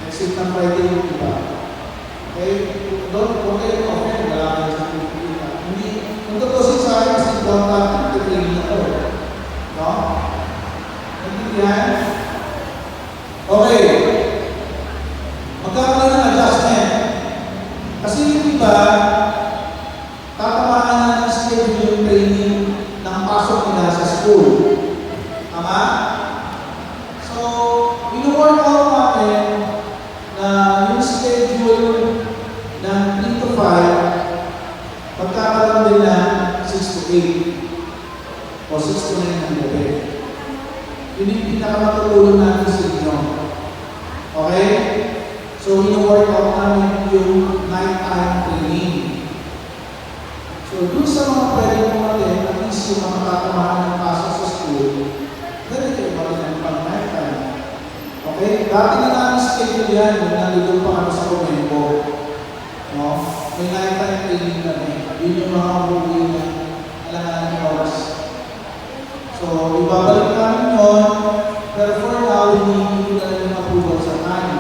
Next week ng Friday yung iba. Okay? Don't forget to offend. Wala kayo sa pipilita. Hindi, kung tutusin sa akin, kasi doon natin, titraining ako. No? Nagtitrihan? Okay. Magkakaroon ng adjustment. Kasi yung iba, tatamaan na ng schedule yung training ng pasok nila sa school. Tama? So, ino-work out natin na yung schedule ng 3 to 5, magkakaroon din na 6 to 8 o 6 to 9 ng gabi. Yun yung pinakamatulong natin sa inyo. Okay? So, ino-work out namin yung nighttime training. So, dun sa mga pwede mo natin, at least yung mga tatamahan ng pasok sa school, dali kayo pa rin ang pang-nighttime. Okay? Dati na namin schedule yan, yung nalilong pa kami sa Comenbo. No? May nighttime training kami. Yun yung mga movie na alangan ng oras. So, ibabalik namin yun, pero for now, hindi ko na rin approval sa time.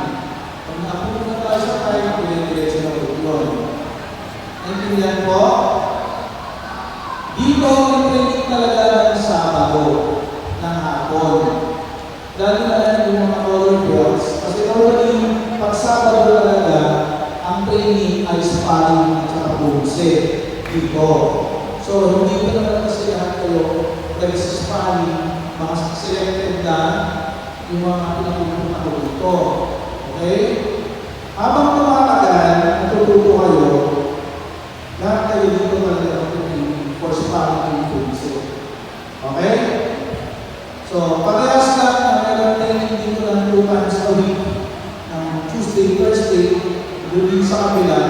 Pag na-approve na tayo sa time, pinag-diretso na po yun. Naintindihan po? Dito, yung training talaga ng Sabado, ng hapon. Lalo na yan yung mga color bells. Kasi normally, pag Sabado talaga, ang training ay sparring at saka bumse dito. So, hindi ko naman kasi lahat kayo pwede sa sparring, mga selected na yung mga pinapupunta ko dito. Okay? Habang tumatagal, natututo kayo, lahat kayo dito talaga ang training for sparring and bumse. Okay? So, parehas lang na meron training dito ng 2 times a week, ng Tuesday, Thursday, doon sa kabila,